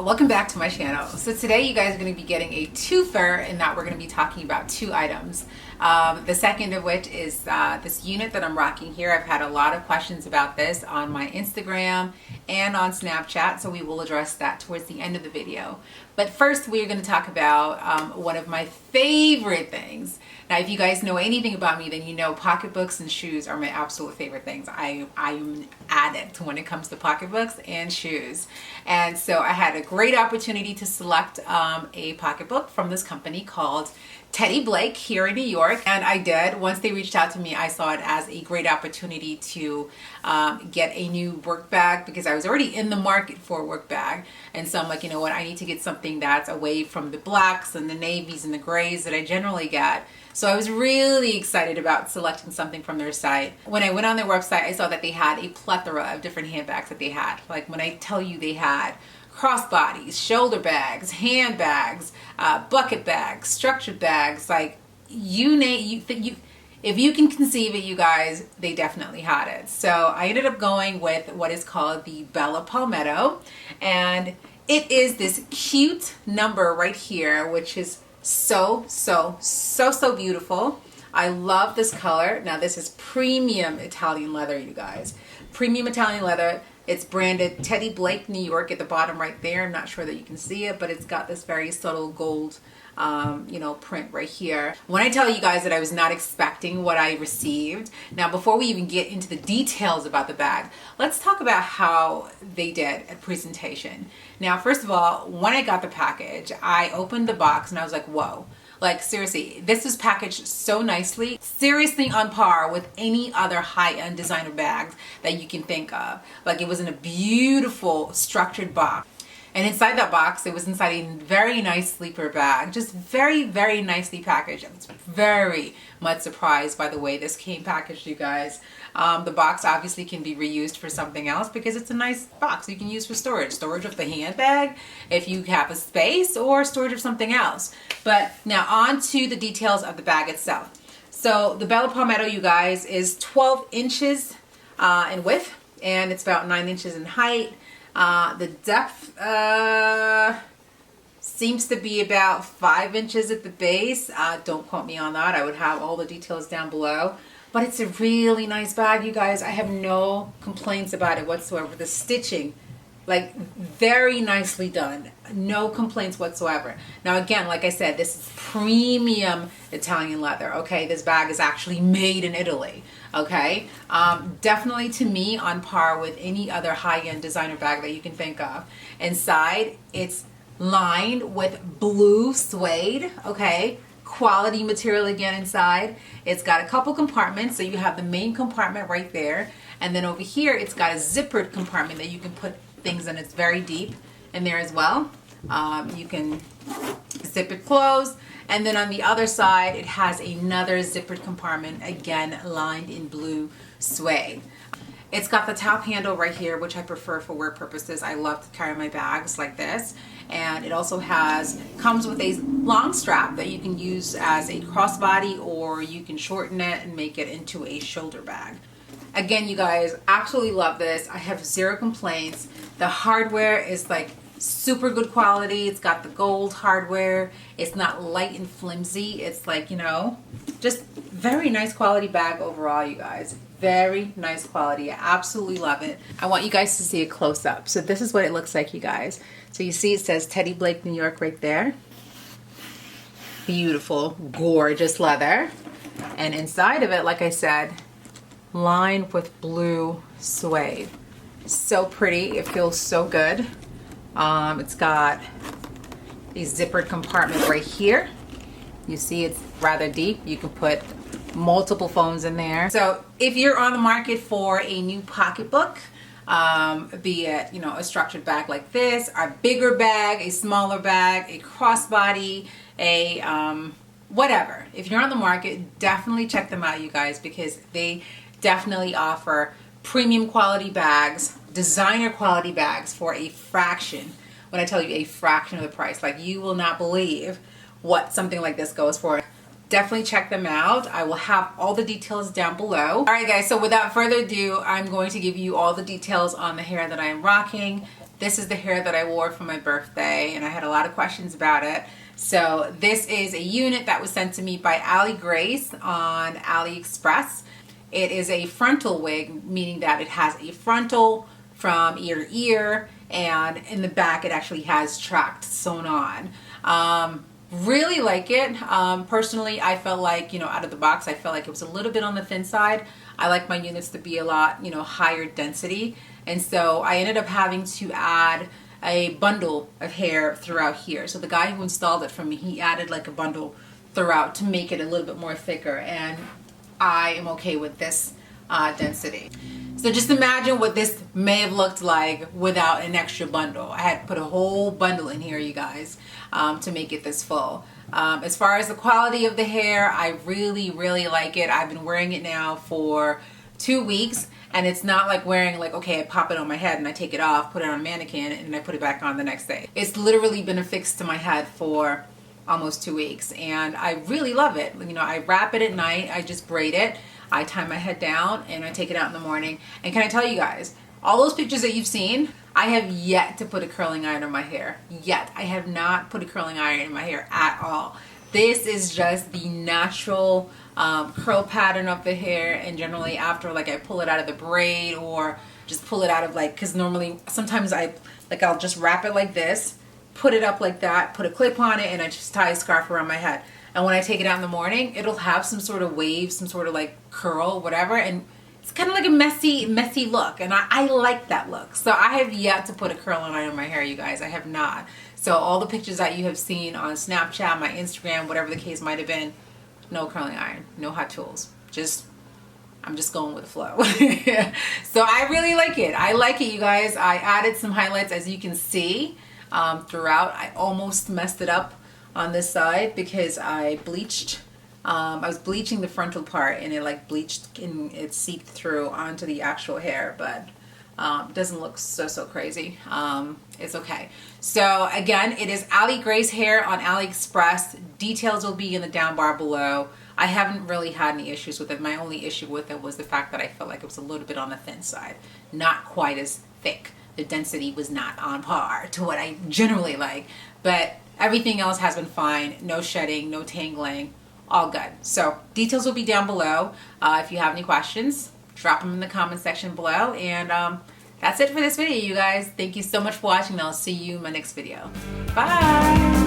Welcome back to my channel. So today you guys are going to be getting a twofer in that we're going to be talking about two items. The second of which is this unit that I'm rocking here. I've had a lot of questions about this on my Instagram and on Snapchat, so we will address that towards the end of the video. But first we're going to talk about one of my favorite things. Now if you guys know anything about me, then you know pocketbooks and shoes are my absolute favorite things. I am an addict when it comes to pocketbooks and shoes. And so I had a great opportunity to select a pocketbook from this company called Teddy Blake here in New York, and I did. Once they reached out to me, I saw it as a great opportunity to get a new work bag because I was already in the market for a work bag. And so I'm like, you know what, I need to get something that's away from the blacks and the navies and the grays that I generally get. So I was really excited about selecting something from their site. When I went on their website, I saw that they had a plethora of different handbags that they had. Like when I tell you they had crossbodies, shoulder bags, handbags, bucket bags, structured bags, like you name if you can conceive it, you guys, they definitely had it. So I ended up going with what is called the Bella Palmetto, and it is this cute number right here, which is so beautiful. I love this color. Now this is premium Italian leather, you guys. Premium Italian leather. It's branded Teddy Blake, New York at the bottom right there. I'm not sure that you can see it, but it's got this very subtle gold, print right here. When I tell you guys that I was not expecting what I received, now before we even get into the details about the bag, let's talk about how they did at presentation. Now, first of all, when I got the package, I opened the box and I was like, whoa. Like seriously, this is packaged so nicely, seriously on par with any other high-end designer bags that you can think of. Like it was in a beautiful structured box. And inside that box, it was inside a very nice sleeper bag, just very nicely packaged. I was very much surprised by the way this came packaged, you guys. The box obviously can be reused for something else because it's a nice box you can use for storage of the handbag if you have a space, or storage of something else. But now on to the details of the bag itself. So the Bella Palmetto, you guys, is 12 inches in width, and it's about 9 inches in height. The depth seems to be about 5 inches at the base. Don't quote me on that. I would have all the details down below. But it's a really nice bag, you guys. I have no complaints about it whatsoever. The stitching, like very nicely done. No complaints whatsoever. Now again, like I said, this is premium Italian leather, okay? This bag is actually made in Italy, okay? Definitely to me on par with any other high-end designer bag that you can think of. Inside, it's lined with blue suede, okay? Quality material again inside. It's got a couple compartments, so you have the main compartment right there, and then over here it's got a zippered compartment that you can put things in. It's very deep in there as well. You can zip it closed, and then on the other side it has another zippered compartment, again lined in blue suede. It's got the top handle right here, which I prefer for work purposes. I love to carry my bags like this. And it also comes with a long strap that you can use as a crossbody, or you can shorten it and make it into a shoulder bag. Again, you guys, absolutely love this. I have zero complaints. The hardware is like super good quality. It's got the gold hardware. It's not light and flimsy. It's like, you know, just very nice quality bag overall, you guys. Very nice quality. I absolutely love it. I want you guys to see a close-up. So this is what it looks like, you guys. So you see it says Teddy Blake, New York right there. Beautiful, gorgeous leather. And inside of it, like I said, lined with blue suede. So pretty. It feels so good. It's got a zippered compartment right here. You see it's rather deep. You can put multiple phones in there. So if you're on the market for a new pocketbook, be it, you know, a structured bag like this, a bigger bag, a smaller bag, a crossbody, a whatever. If you're on the market, definitely check them out, you guys, because they definitely offer premium quality bags, designer quality bags for a fraction. When I tell you a fraction of the price, like you will not believe what something like this goes for. Definitely check them out. I will have all the details down below. All right, guys, so without further ado, I'm going to give you all the details on the hair that I am rocking. This is the hair that I wore for my birthday, and I had a lot of questions about it. So this is a unit that was sent to me by Ali Grace on AliExpress. It is a frontal wig, meaning that it has a frontal from ear to ear, and in the back it actually has tracked sewn on. Really like it. Personally, I felt like, out of the box, I felt like it was a little bit on the thin side. I like my units to be a lot, higher density. And so I ended up having to add a bundle of hair throughout here. So the guy who installed it for me, he added like a bundle throughout to make it a little bit more thicker. And I am okay with this density. So just imagine what this may have looked like without an extra bundle. I had to put a whole bundle in here, you guys, to make it this full. As far as the quality of the hair, I really, really like it. I've been wearing it now for 2 weeks, and it's not like wearing like, okay, I pop it on my head and I take it off, put it on a mannequin, and I put it back on the next day. It's literally been affixed to my head for almost 2 weeks, and I really love it. I wrap it at night, I just braid it. I tie my head down and I take it out in the morning. And can I tell you guys, all those pictures that you've seen, I have yet to put a curling iron on my hair. Yet. I have not put a curling iron in my hair at all. This is just the natural curl pattern of the hair, and generally after like I pull it out of the braid or just pull it out of because normally sometimes I'll just wrap it like this, put it up like that, put a clip on it, and I just tie a scarf around my head. And when I take it out in the morning, it'll have some sort of wave, some sort of like curl, whatever. And it's kind of like a messy look. And I like that look. So I have yet to put a curling iron on my hair, you guys. I have not. So all the pictures that you have seen on Snapchat, my Instagram, whatever the case might have been, no curling iron, no hot tools. I'm just going with the flow. So I really like it. I like it, you guys. I added some highlights, as you can see, throughout. I almost messed it up on this side because I bleached. I was bleaching the frontal part, and it bleached and it seeped through onto the actual hair, but doesn't look so crazy. It's okay. So again, it is Ali Grace hair on AliExpress. Details will be in the down bar below. I haven't really had any issues with it. My only issue with it was the fact that I felt like it was a little bit on the thin side, not quite as thick. The density was not on par to what I generally like, but everything else has been fine. No shedding, no tangling, all good. So details will be down below. If you have any questions, drop them in the comment section below. And that's it for this video, you guys. Thank you so much for watching. I'll see you in my next video. Bye.